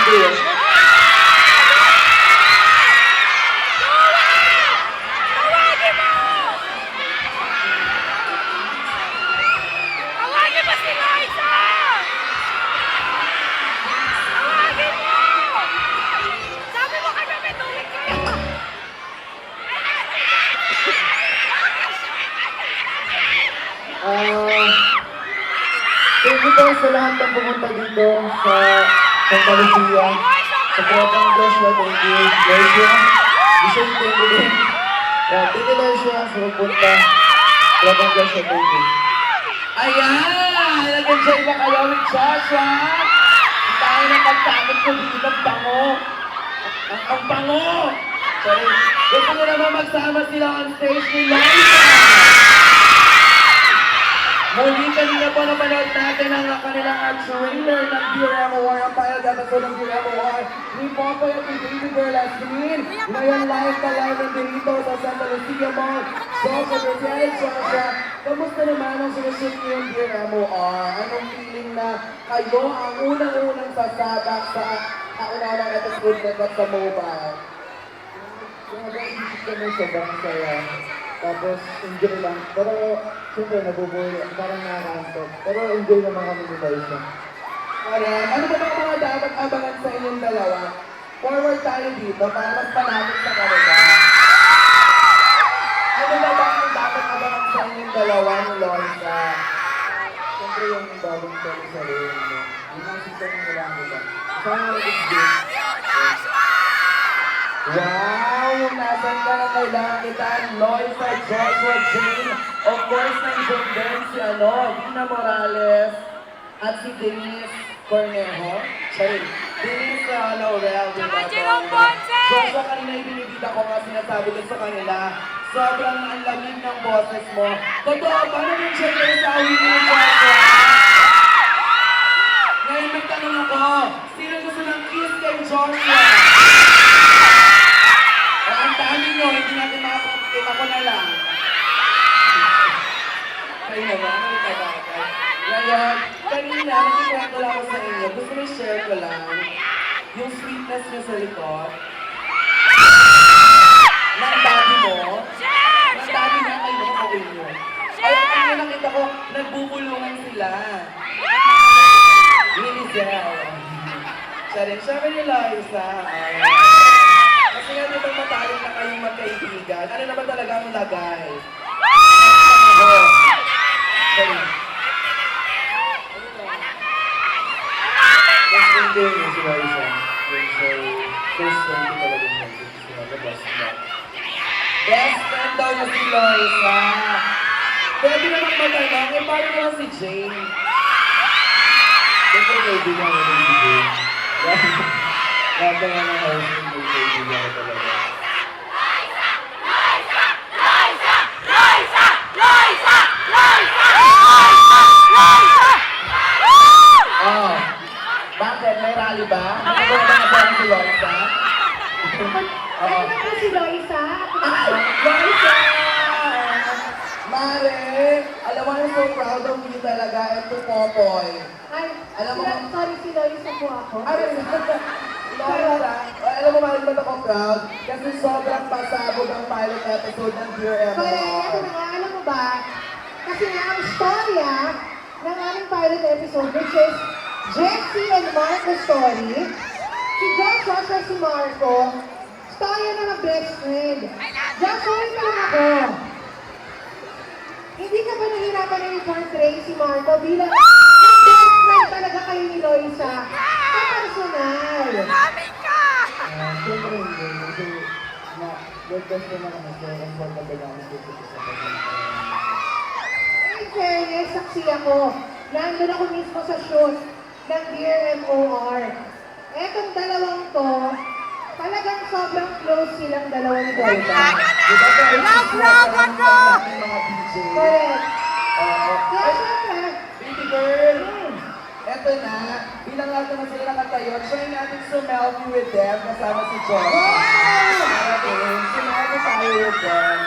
Hindi. Tawagin mo! Tawagin mo si Liza! Tawagin mo! Sabi mo kami may tulig kayo! Thank you po sa lahat ng pumunta dito sa Santa Lucia. Sa Tropang Joshua, thank you. Joshua, Bishop, thank you din. Thank you, Joshua, sa pupunta. Tropang Joshua, thank you. Ayan! Nag-enjoy na kayo with Joshua. Tayo na pagkamit ko dito, ang bango. Ang bango! Sorry. Gusto nyo naman magsama sila on stage ni Liza. Muli kanina po napanood natin ang kanilang trailer ng Dear MOR, ang pilot episode ng Dear MOR ni Popoy at ni Baby Girl Asmin. Ngayon live na live na dito sa Santa Lucia Mall. So, Secretary Joshua, kamusta naman ang sinushoot niyo yung Dear MOR? Anong feeling na kayo ang unang-unang sasabak sa kaunawang episode na sa mobile? Grabe, isip ko na sobrang saya. Tapos, enjoy lang. Pero, siyempre, nabubuhay. Parang nakakantok. Pero, enjoy naman kami ni Liza. Alright. Ano ba ang mga dapat abangan sa inyong dalawa? Forward tayo dito para mas malapit sa kanila. Ano ba ang dapat abangan sa inyong dalawa ni Liza? Siyempre, yung bagong tolo sa rin. Yung mga sito ng nila nila. Sana nag-isbig. Wow! Nasan ka na kailangan kita? Liza, Joshua, Jane. Of course, nandiyan din si Gina Morales at si Denise Cornejo. Sorry, Denise Laurel. Tsaka Jerome Ponce! Joshua, kanina ibinibita ko nga sinasabi ko sa kanila. Sobrang ang lamig ng boses mo. Totoo, paano yung siya kayo sa awin ni Joshua? Ngayon magtanong ako, sino gusto ng kiss kay Joshua? Ang dami nyo, hindi natin makapagpapit ako na lang. Kayo naman, ano ka ba? Ngayon, kanina, nakikwento lang ako sa inyo. Gusto mo share ko lang yung sweetness nyo sa likod. Ng daddy mo. Ng daddy niya kayo nakakawin nyo. Kaya kanina nakita ko, nagbubulungan sila. Ni Lizelle. Siya rin, syempre ni Liza. Kasi nga dito matalik na kayong magkaibigan. Ano naman talaga ang lagay? Sorry. Best friend din yung si Liza. Yung sa close friend ko talaga yung best friend. Best friend daw niya si Liza. Pwede naman matanong, eh paano naman si Jane? Siyempre kaibigan ko din si Jane. Lahat na nga ng house yung kaibigan ko talaga. Oh, bakit? May rally ba? Nakagawa ba na ba ang si Liza? Ano na po si Liza? Liza! Mare! Alam mo, I'm so proud of you talaga. Ito, Popoy. Ay, Alam mo, sorry, si Liza po ako. Liza, alam mo, bakit ba't ako proud? Kasi sobrang pasabog ang pilot episode ng Dear Correct, ito MOR. na nga, alam mo ba? Kasi nga ang storya ng aming pilot episode, which is Jessie and Marco story, si Joshua at si Marco, storya na ng best friend. Joshua, ito lang ako. Hindi ka ba nahirapan na i-portray si Marco bilang best friend talaga kayo ni Liza? Sa personal. Namin ka! Siyempre hindi. Kasi, good best ko na kami. So, comfortable na kami dito sa pagkakas. In fairness, saksi ako. Nandun ako mismo sa shoot ng Dear MOR. Etong dalawang to, talagang sobrang close silang dalawang Liza. Love ako! Mga DJ. Correct. Oo. Kaya syempre, Baby girl! Eto na, bilang lahat naman sila nakatayo, try natin sumelfie with them kasama si John. wow! Okay, sumelfie tayo with them.